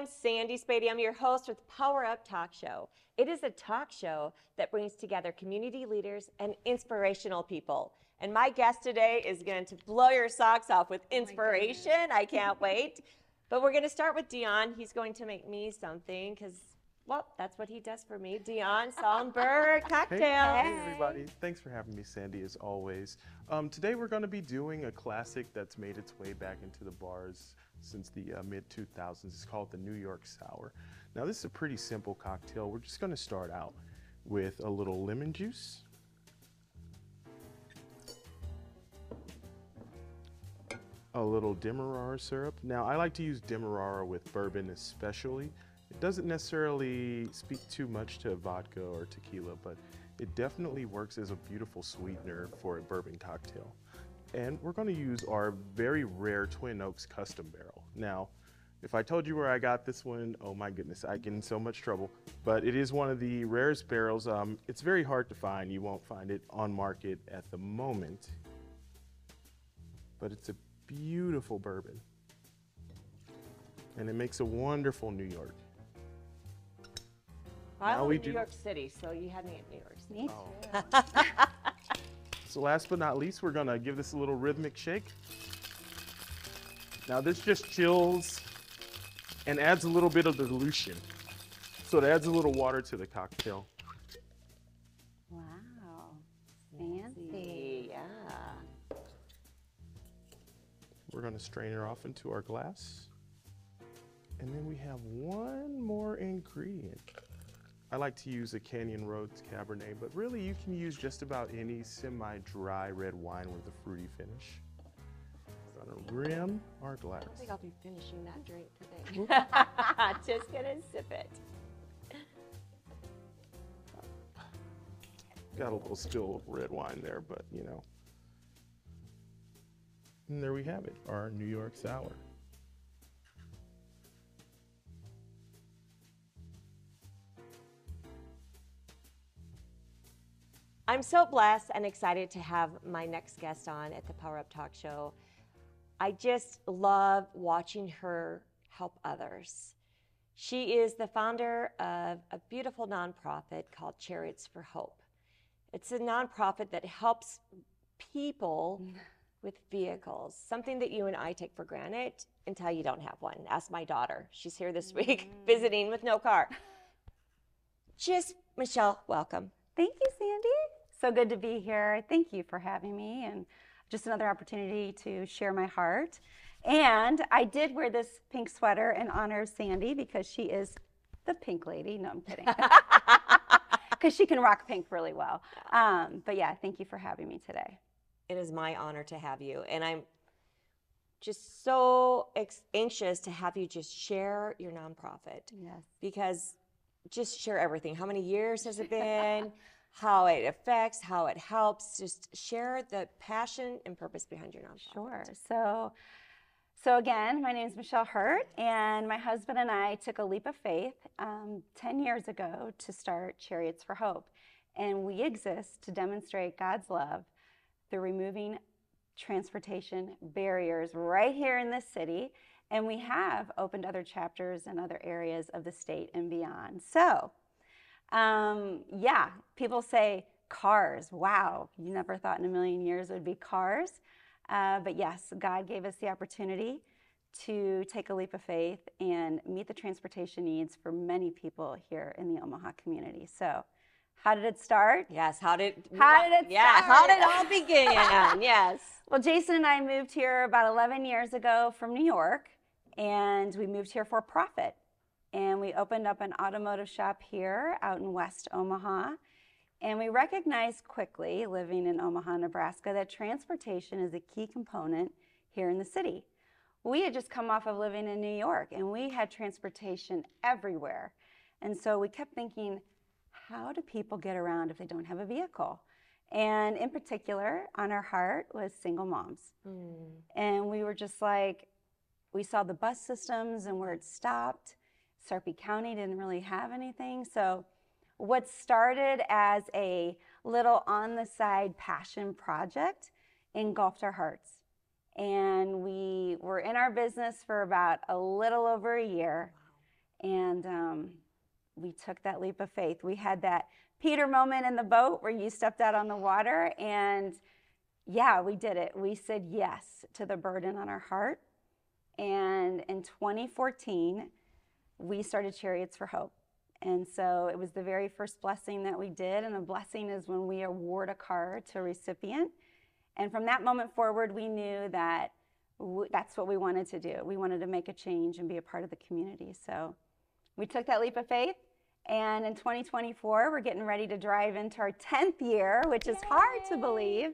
am Sandy Spady. I'm your host with Power Up Talk Show. It is a talk show that brings together community leaders and inspirational people. And my guest today is going to blow your socks off with inspiration. I can't wait. But we're going to start with Dion. He's going to make me something because, well, that's what he does for me. Dion Sallenberg cocktails. Hey everybody. Thanks for having me, Sandy, as always. Today we're going to be doing a classic that's made its way back into the bars since the mid-2000s. It's called the New York Sour. Now this is a pretty simple cocktail. We're just going to start out with a little lemon juice, a little Demerara syrup. Now I like to use Demerara with bourbon especially. It doesn't necessarily speak too much to vodka or tequila, but it definitely works as a beautiful sweetener for a bourbon cocktail. And we're going to use our very rare Twin Oaks custom barrel. Now, if I told you where I got this one, oh my goodness, I get in so much trouble. But it is one of the rarest barrels. It's very hard to find. You won't find it on market at the moment. But it's a beautiful bourbon. And it makes a wonderful New York. I live in New York City, so you had me at New York City. Me too. So last but not least, we're gonna give this a little rhythmic shake. Now this just chills and adds a little bit of dilution. So it adds a little water to the cocktail. Wow. Fancy. Yeah. We're gonna strain it off into our glass. And then we have one more ingredient. I like to use a Canyon Roads Cabernet, but really you can use just about any semi-dry red wine with a fruity finish. We're gonna rim our glass. I think I'll be finishing that drink today. Just gonna sip it. Got a little spill of red wine there, but you know. And there we have it, our New York Sour. I'm so blessed and excited to have my next guest on at the Power Up Talk Show. I just love watching her help others. She is the founder of a beautiful nonprofit called Chariots for Hope. It's a nonprofit that helps people with vehicles, something that you and I take for granted until you don't have one. Ask my daughter. She's here this week visiting with no car. Just, Michele, welcome. Thank you, Sandy. So good to be here. Thank you for having me, and just another opportunity to share my heart. And I did wear this pink sweater in honor of Sandy because she is the pink lady. No, I'm kidding. Because she can rock pink really well. But yeah, thank you for having me today. It is my honor to have you. And I'm just so anxious to have you just share your nonprofit. Yes. Because just share everything. How many years has it been? How it affects, how it helps. Just share the passion and purpose behind your nonprofit. Sure. So again, my name is Michele Hurt, and my husband and I took a leap of faith 10 years ago to start Chariots for Hope. And we exist to demonstrate God's love through removing transportation barriers right here in this city. And we have opened other chapters in other areas of the state and beyond. So, yeah, people say cars. Wow, you never thought in a million years it would be cars. But yes, God gave us the opportunity to take a leap of faith and meet the transportation needs for many people here in the Omaha community. So, how did it start? Yes, how did it start? How did it all begin? Yes. Well, Jason and I moved here about 11 years ago from New York, and we moved here for profit. And we opened up an automotive shop here out in West Omaha. And we recognized quickly, living in Omaha, Nebraska, that transportation is a key component here in the city. We had just come off of living in New York, and we had transportation everywhere. And so we kept thinking, how do people get around if they don't have a vehicle? And in particular, on our heart was single moms. And we were just like, we saw the bus systems and where it stopped. Sarpy County didn't really have anything. So what started as a little on-the-side passion project engulfed our hearts. And we were in our business for about a little over a year. And we took that leap of faith. We had that Peter moment in the boat where you stepped out on the water, and yeah, we did it. We said yes to the burden on our heart. And in 2014, we started Chariots for Hope. And so it was the very first blessing that we did. And a blessing is when we award a car to a recipient. And from that moment forward, we knew that that's what we wanted to do. We wanted to make a change and be a part of the community. So we took that leap of faith. And in 2024, we're getting ready to drive into our 10th year, which is hard to believe.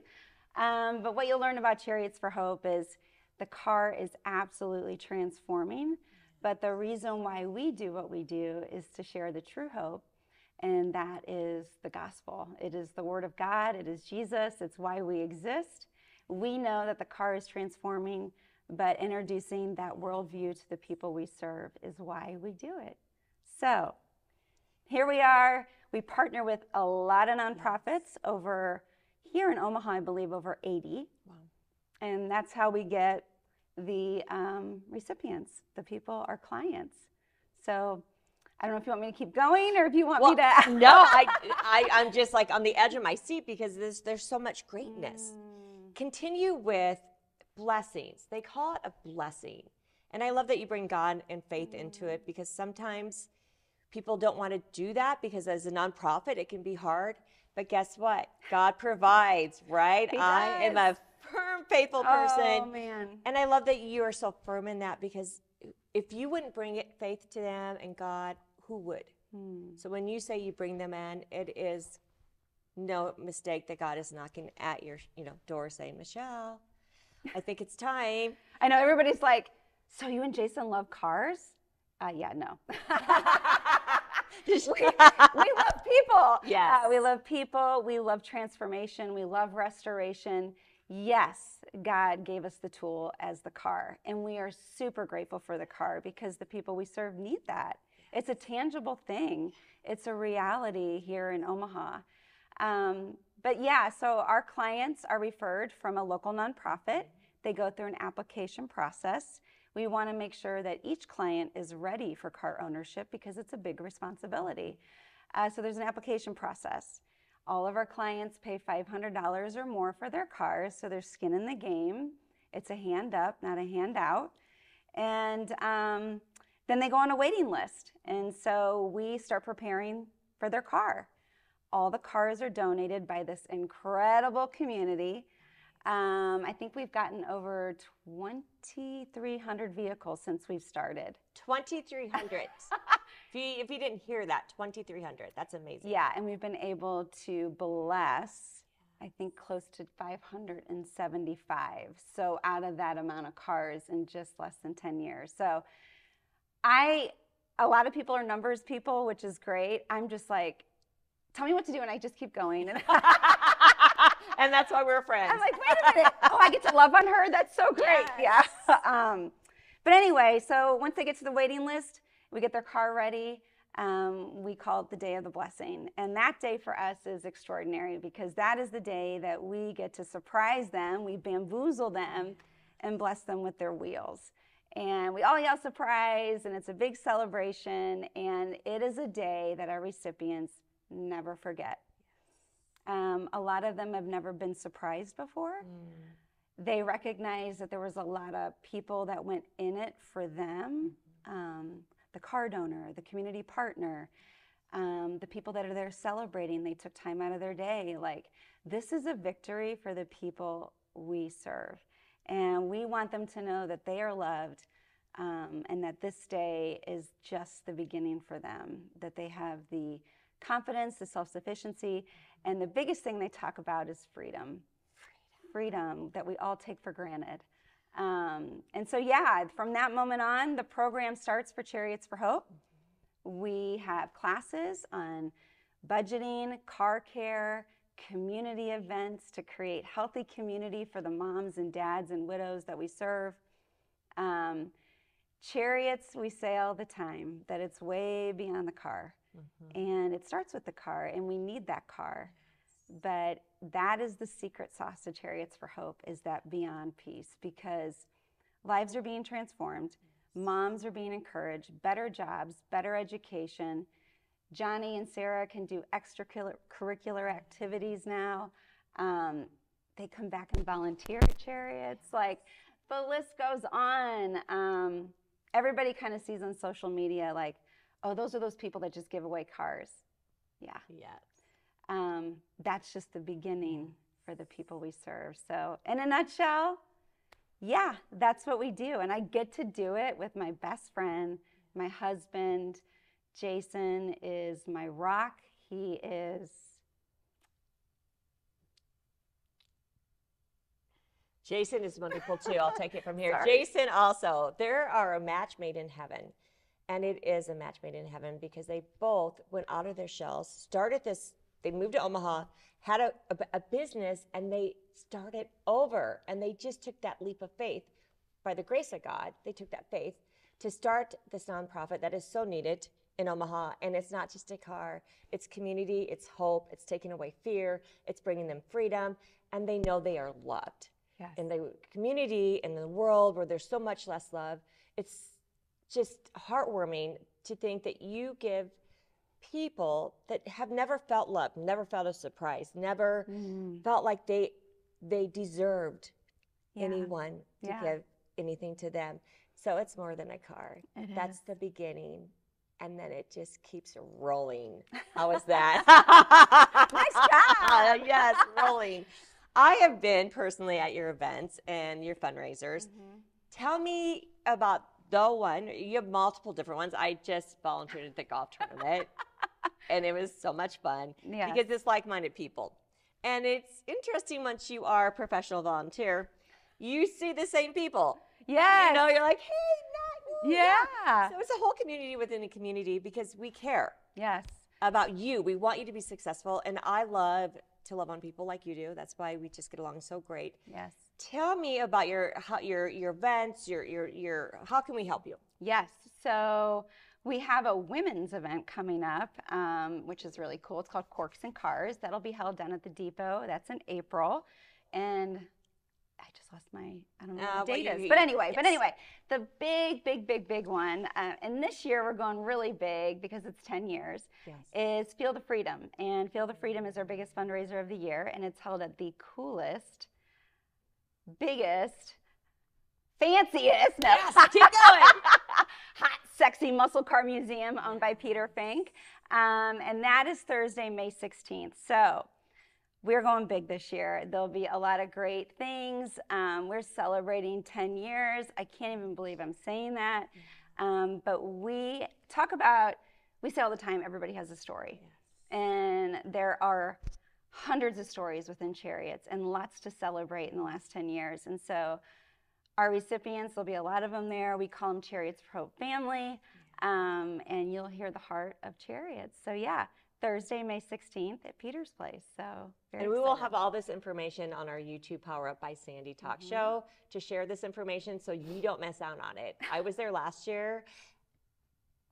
But what you'll learn about Chariots for Hope is the car is absolutely transforming. But the reason why we do what we do is to share the true hope, and that is the gospel. It is the Word of God. It is Jesus. It's why we exist. We know that the car is transforming, but introducing that worldview to the people we serve is why we do it. So here we are. We partner with a lot of nonprofits over here in Omaha, I believe over 80. Wow. And that's how we get the recipients, the people, our clients. So I don't know if you want me to keep going or if you want me to. No, I'm just like on the edge of my seat because there's so much greatness. Continue with blessings. They call it a blessing. And I love that you bring God and faith into it, because sometimes people don't want to do that because as a nonprofit, it can be hard. But guess what? God provides, right? I am a firm, faithful person. Oh, man. And I love that you are so firm in that, because if you wouldn't bring faith to them and God, who would? So when you say you bring them in, it is no mistake that God is knocking at your door saying, Michelle, I think it's time. I know everybody's like, so you and Jason love cars? Yeah, no. we love people. Yes. We love people. We love transformation. We love restoration. Yes, God gave us the tool as the car, and we are super grateful for the car because the people we serve need that. It's a tangible thing. It's a reality here in Omaha. But yeah, so our clients are referred from a local nonprofit. They go through an application process. We want to make sure that each client is ready for car ownership because it's a big responsibility. So there's an application process. All of our clients pay $500 or more for their cars, so there's skin in the game. It's a hand up, not a handout. And then they go on a waiting list. And so we start preparing for their car. All the cars are donated by this incredible community. I think we've gotten over 2,300 vehicles since we've started. 2,300. If you didn't hear that, 2,300. That's amazing. Yeah, and we've been able to bless, I think, close to 575. So out of that amount of cars in just less than 10 years. So a lot of people are numbers people, which is great. I'm just like, tell me what to do, and I just keep going. And that's why we're friends. I'm like, wait a minute. Oh, I get to love on her? That's so great. Yes. Yeah. But anyway, so once they get to the waiting list, we get their car ready. We call it the day of the blessing. And that day for us is extraordinary because that is the day that we get to surprise them. We bamboozle them and bless them with their wheels. And we all yell surprise, and it's a big celebration. And it is a day that our recipients never forget. A lot of them have never been surprised before. They recognize that there was a lot of people that went in it for them. The car donor, the community partner, the people that are there celebrating, they took time out of their day. Like, this is a victory for the people we serve. And we want them to know that they are loved and that this day is just the beginning for them, that they have the confidence, the self-sufficiency, and the biggest thing they talk about is freedom. Freedom that we all take for granted. And so, yeah, from that moment on, the program starts for Chariots for Hope. We have classes on budgeting, car care, community events to create healthy community for the moms and dads and widows that we serve. Chariots, we say all the time that it's way beyond the car. And it starts with the car, and we need that car. But that is the secret sauce to Chariots for Hope, is that beyond peace, because lives are being transformed, Moms are being encouraged, better jobs, better education. Johnny and Sarah can do extracurricular activities now. They come back and volunteer at Chariots. Like, the list goes on. Everybody kind of sees on social media, like, oh, those are those people that just give away cars. Yeah. Yes. That's just the beginning for the people we serve. So in a nutshell, yeah, that's what we do. And I get to do it with my best friend, my husband. Jason is my rock. He is... Jason is wonderful too. I'll take it from here. Sorry. Jason also, there are a match made in heaven. And it is a match made in heaven because they both went out of their shells, started this, they moved to Omaha, had a business, and they started over. And they just took that leap of faith. By the grace of God, they took that faith to start this nonprofit that is so needed in Omaha. And it's not just a car, it's community, it's hope, it's taking away fear, it's bringing them freedom, and they know they are loved. Yes. In the community, in the world where there's so much less love, it's just heartwarming to think that you give people that have never felt love, never felt a surprise, never felt like they deserved anyone to give anything to them. So it's more than a car. That's the beginning. And then it just keeps rolling. How was that? Nice job. Yes, rolling. I have been personally at your events and your fundraisers. Tell me about the one. You have multiple different ones. I just volunteered at the golf tournament, and it was so much fun because it's like-minded people. And it's interesting once you are a professional volunteer, you see the same people. Yes. You know, you're like, hey, Yeah. So it's a whole community within a community because we care Yes. about you. We want you to be successful, and I love to love on people like you do. That's why we just get along so great. Yes. Tell me about your events, your how can we help you? Yes. So we have a women's event coming up, which is really cool. It's called Corks and Cars. That'll be held down at the Depot. That's in April. And I just lost I don't know what the date is. But anyway, the big one, and this year we're going really big because it's 10 years, is Field of Freedom. And Field of Freedom is our biggest fundraiser of the year, and it's held at the coolest, biggest, fanciest, Keep going. hot, sexy muscle car museum owned by Peter Fink. And that is Thursday, May 16th. So we're going big this year. There'll be a lot of great things. We're celebrating 10 years. I can't even believe I'm saying that. But we say all the time, everybody has a story. And there are hundreds of stories within Chariots and lots to celebrate in the last 10 years. And so our recipients, there'll be a lot of them there. We call them Chariots for Hope Family. And you'll hear the heart of Chariots. So yeah. Thursday, May 16th at Peter's Place. So and we will have all this information on our YouTube Power Up by Sandy Talk show to share this information so you don't miss out on it. I was there last year,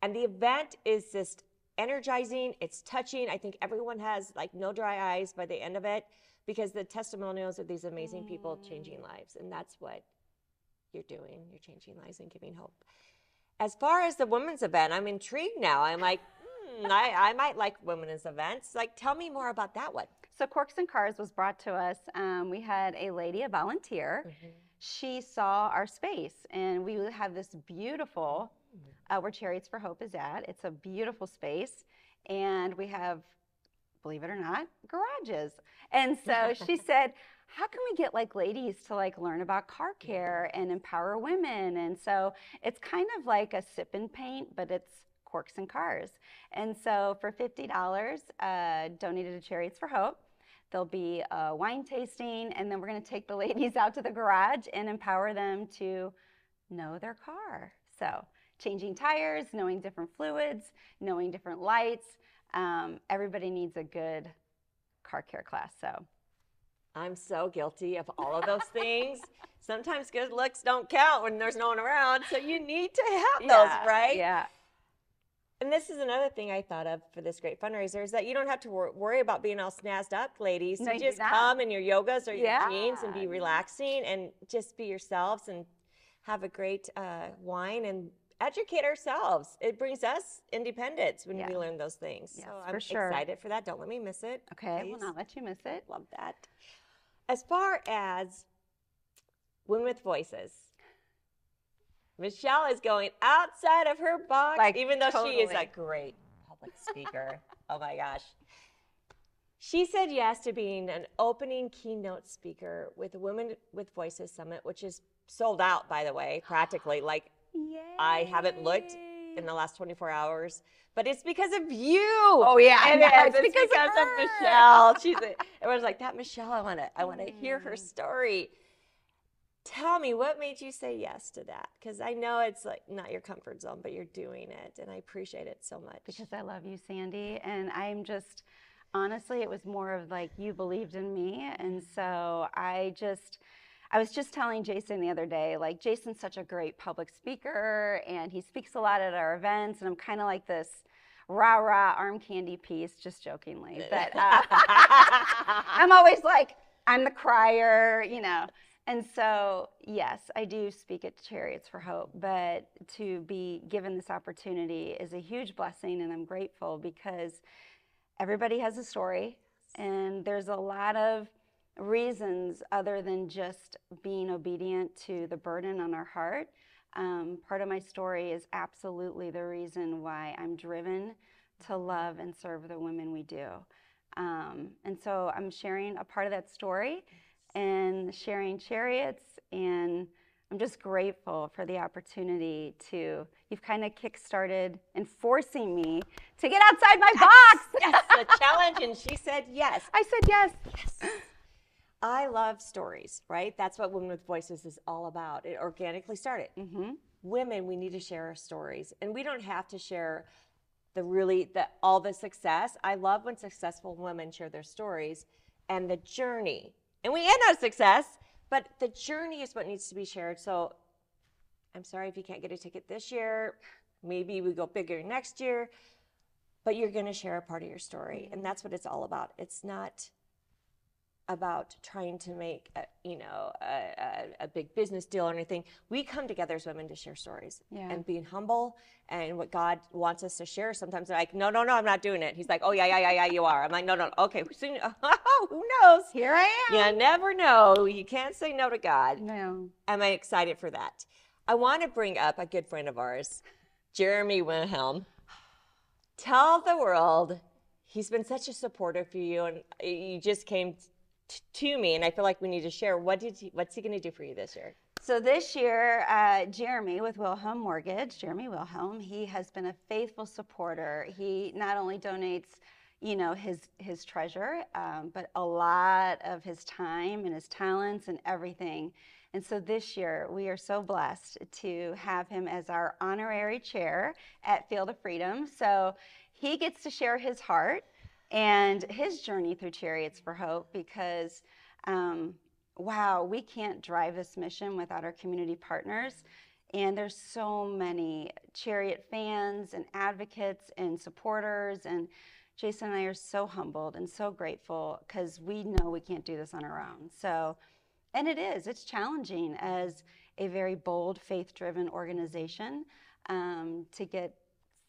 and the event is just energizing. It's touching. I think everyone has like no dry eyes by the end of it because the testimonials of these amazing people changing lives, and that's what you're doing. You're changing lives and giving hope. As far as the women's event, I'm intrigued now. I'm like, I might like women's events. Like, tell me more about that one. So Corks and Cars was brought to us. We had a lady, a volunteer. She saw our space, and we have this beautiful, where Chariots for Hope is at. It's a beautiful space, and we have, believe it or not, garages. And so she said, how can we get like ladies to like learn about car care and empower women? And so it's kind of like a sip and paint, but it's Corks and Cars. And so for $50 donated to Chariots for Hope, there'll be a wine tasting, and then we're going to take the ladies out to the garage and empower them to know their car. So changing tires, knowing different fluids, knowing different lights. Everybody needs a good car care class. So I'm so guilty of all of those things. Sometimes good looks don't count when there's no one around, so you need to have those, right? Yeah. And this is another thing I thought of for this great fundraiser is that you don't have to worry about being all snazzed up, ladies. No, you you just do not. come in your yogas or your jeans and be relaxing and just be yourselves and have a great wine and educate ourselves. It brings us independence when we learn those things. Yes, so for I'm sure. excited for that. Don't let me miss it. Okay, please. will not let you miss it. Love that. As far as Women with Voices, Michele is going outside of her box, Like, even though she is totally. a great public speaker. Oh my gosh. She said yes to being an opening keynote speaker with the Women with Voices Summit, which is sold out, by the way, practically. Like, Yay. I haven't looked in the last 24 hours, but it's because of you. Oh yeah, And no, it's because of Michele. Everyone's like, that Michele, I want to hear her story. Tell me, what made you say yes to that? Because I know it's like not your comfort zone, but you're doing it, and I appreciate it so much. Because I love you, Sandy, and I'm just, honestly, it was more of like you believed in me, and so I was just telling Jason the other day, like, Jason's such a great public speaker, and he speaks a lot at our events, and I'm kind of like this rah-rah arm candy piece, just jokingly, but I'm always like, I'm the crier, you know. And so, yes, I do speak at Chariots for Hope, but to be given this opportunity is a huge blessing, and I'm grateful because everybody has a story, and there's a lot of reasons other than just being obedient to the burden on our heart. Part of my story is absolutely the reason why I'm driven to love and serve the women we do. And so I'm sharing a part of that story and sharing Chariots, and I'm just grateful for the opportunity to, you've kind of kick-started and forcing me to get outside my box. Yes, the challenge, and she said yes. I said yes. Yes. I love stories, right? That's what Women with Voices is all about. It organically started. Mm-hmm. Women, we need to share our stories, and we don't have to share all the success. I love when successful women share their stories and the journey. And we end on success, but the journey is what needs to be shared. So I'm sorry if you can't get a ticket this year. Maybe we go bigger next year, but you're going to share a part of your story. And that's what it's all about. It's not about trying to make a big business deal or anything. We come together as women to share stories and being humble and what God wants us to share. Sometimes they're like, no, I'm not doing it. He's like, oh, yeah, you are. I'm like, no, okay. Who knows? Here I am. You never know. You can't say no to God. No. Am I excited for that? I want to bring up a good friend of ours, Jeremy Wilhelm. Tell the world, he's been such a supporter for you, and you just came to me, and I feel like we need to share. What's he going to do for you this year? So this year, Jeremy with Wilhelm Mortgage, Jeremy Wilhelm, he has been a faithful supporter. He not only donates, his treasure, but a lot of his time and his talents and everything. And so this year, we are so blessed to have him as our honorary chair at Field of Freedom. So he gets to share his heart and his journey through Chariots for Hope, because wow, we can't drive this mission without our community partners. And there's so many Chariot fans and advocates and supporters, and Jason and I are so humbled and so grateful because we know we can't do this on our own. So, and it's challenging as a very bold, faith-driven organization to get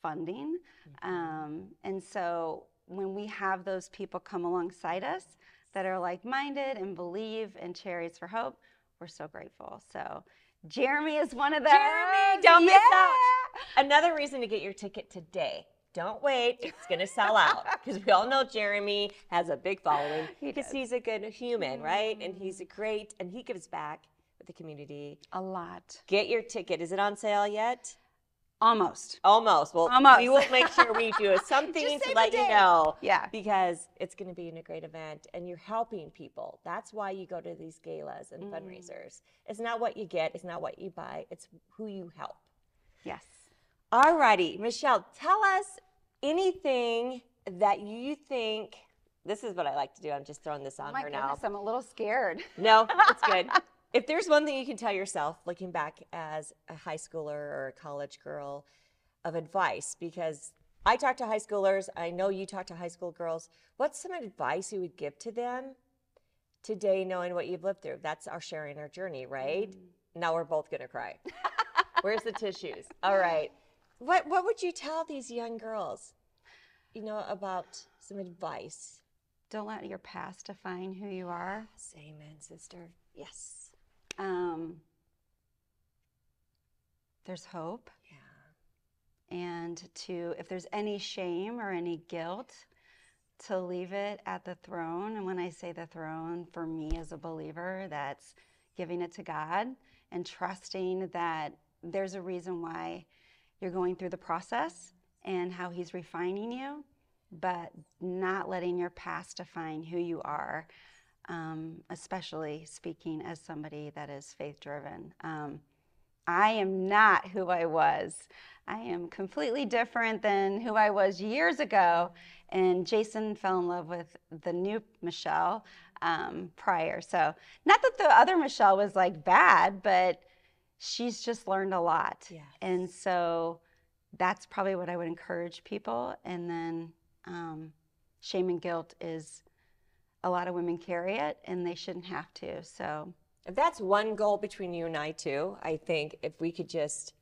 funding. And so when we have those people come alongside us that are like-minded and believe in Chariots for Hope, we're so grateful. So Jeremy is one of those. Jeremy, don't miss out. Another reason to get your ticket today. Don't wait. It's going to sell out, because we all know Jeremy has a big following because he's a good human, right? And he's great, and he gives back with the community. A lot. Get your ticket. Is it on sale yet? Almost. Almost. Well, Almost. We will make sure we do something to let you know. Yeah. Because it's going to be a great event, and you're helping people. That's why you go to these galas and fundraisers. It's not what you get. It's not what you buy. It's who you help. Yes. All righty. Michele, tell us anything that you think, this is what I like to do. I'm just throwing this on her now. Oh my goodness, I'm a little scared. No, it's good. If there's one thing you can tell yourself, looking back as a high schooler or a college girl, of advice, because I talk to high schoolers, I know you talk to high school girls, what's some advice you would give to them today, knowing what you've lived through? That's our sharing our journey, right? Now we're both going to cry. Where's the tissues? All right. What would you tell these young girls, about some advice? Don't let your past define who you are. Amen, sister. Yes. There's hope. Yeah. And if there's any shame or any guilt, to leave it at the throne. And when I say the throne, for me as a believer, that's giving it to God and trusting that there's a reason why you're going through the process and how he's refining you, but not letting your past define who you are, especially speaking as somebody that is faith-driven. I am not who I was. I am completely different than who I was years ago. And Jason fell in love with the new Michele prior. So not that the other Michele was like bad, but she's just learned a lot. Yes. And so that's probably what I would encourage people. And then shame and guilt is, a lot of women carry it and they shouldn't have to. So if that's one goal between you and I too, I think if we could just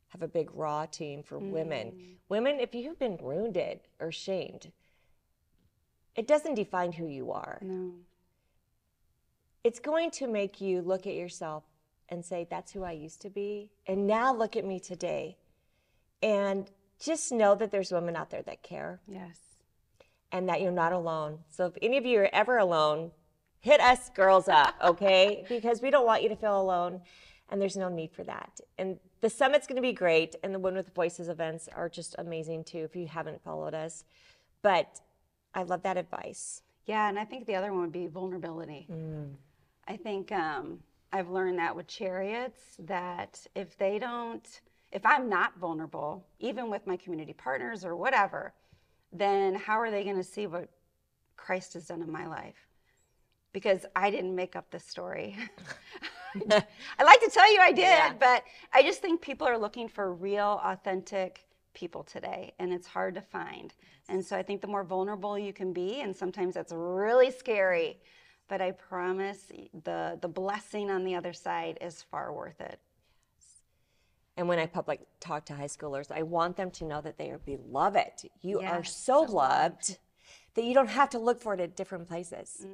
have a big raw team for women. Women, if you've been wounded or shamed, it doesn't define who you are. no. It's going to make you look at yourself and say, that's who I used to be. And now look at me today. And just know that there's women out there that care. Yes. And that you're not alone. So if any of you are ever alone, hit us girls up, okay? Because we don't want you to feel alone, and there's no need for that. And the summit's going to be great, and the Women with Voices events are just amazing too if you haven't followed us. But I love that advice. Yeah, and I think the other one would be vulnerability. I think I've learned that with chariots, that if I'm not vulnerable, even with my community partners or whatever, then how are they going to see what Christ has done in my life? Because I didn't make up this story. I like to tell you I did, but I just think people are looking for real, authentic people today, and it's hard to find. And so I think the more vulnerable you can be, and sometimes that's really scary, but I promise the blessing on the other side is far worth it. And when I public talk to high schoolers, I want them to know that they are beloved. You are Yes, so so loved that you don't have to look for it at different places.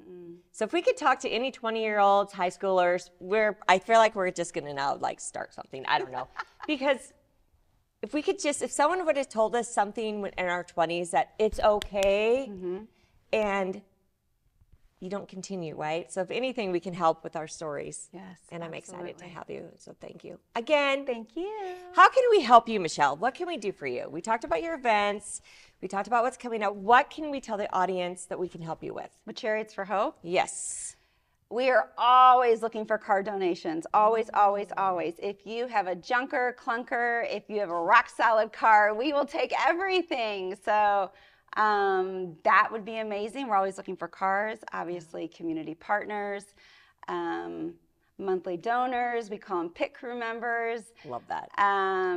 So if we could talk to any 20-year-olds, high schoolers, I feel like we're just going to now start something. I don't know. Because if someone would have told us something in our 20s that it's okay and you don't continue, right? So if anything, we can help with our stories. Yes, and I'm excited to absolutely. have you. So thank you. Again, Thank you. how can we help you, Michele? What can we do for you? We talked about your events. We talked about what's coming up. What can we tell the audience that we can help you with? With Chariots for Hope, Yes. we are always looking for car donations. Always, always, always. If you have a junker, clunker, if you have a rock solid car, we will take everything. So that would be amazing. We're always looking for cars, obviously community partners, monthly donors. We call them pit crew members. Love that.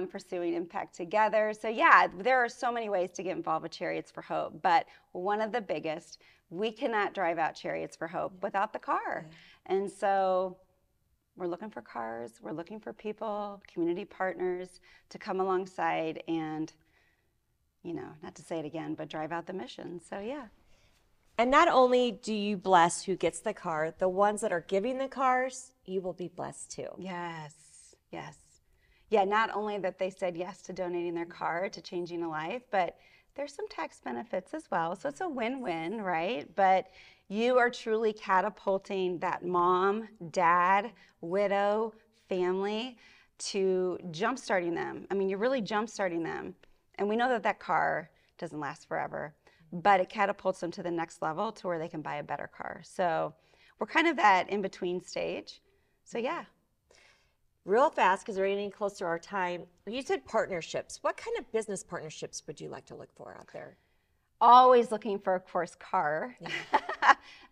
Pursuing impact together. So yeah, there are so many ways to get involved with Chariots for Hope, but one of the biggest, we cannot drive out Chariots for Hope without the car. And so we're looking for cars, we're looking for people, community partners to come alongside and, not to say it again, but drive out the mission. So yeah. And not only do you bless who gets the car, the ones that are giving the cars, you will be blessed too. Yes, yes. Yeah, not only that they said yes to donating their car to changing a life, but there's some tax benefits as well. So it's a win-win, right? But you are truly catapulting that mom, dad, widow, family to jumpstarting them. I mean, you're really jumpstarting them. And we know that that car doesn't last forever, but it catapults them to the next level to where they can buy a better car. So we're kind of that in-between stage. So yeah. Real fast, because we're getting close to our time. You said partnerships. What kind of business partnerships would you like to look for out there? Always looking for, of course, car.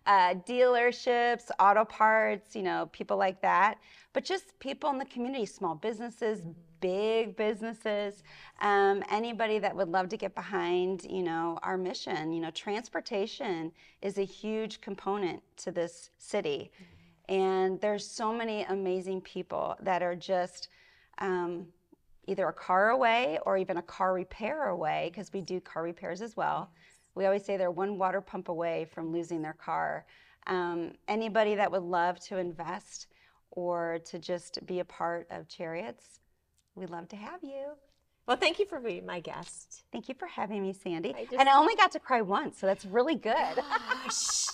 Dealerships, auto parts, people like that. But just people in the community, small businesses, big businesses, anybody that would love to get behind, our mission. Transportation is a huge component to this city. And there's so many amazing people that are just either a car away or even a car repair away, because we do car repairs as well. We always say they're one water pump away from losing their car. Anybody that would love to invest or to just be a part of Chariots, we'd love to have you. Well, thank you for being my guest. Thank you for having me, Sandy. I And I only got to cry once, so that's really good. Gosh.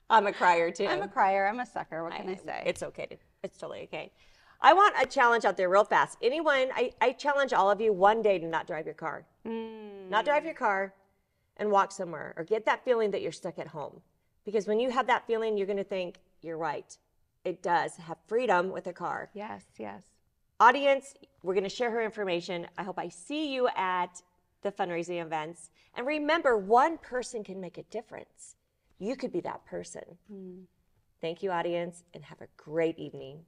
I'm a crier too. I'm a crier. I'm a sucker. What can I say? It's okay. It's totally okay. I want a challenge out there real fast. Anyone, I challenge all of you one day to not drive your car. Not drive your car and walk somewhere, or get that feeling that you're stuck at home. Because when you have that feeling, you're going to think, you're right. It does have freedom with a car. Yes, yes. Audience, we're going to share her information. I hope I see you at the fundraising events. And remember, one person can make a difference. You could be that person. Thank you, audience, and have a great evening.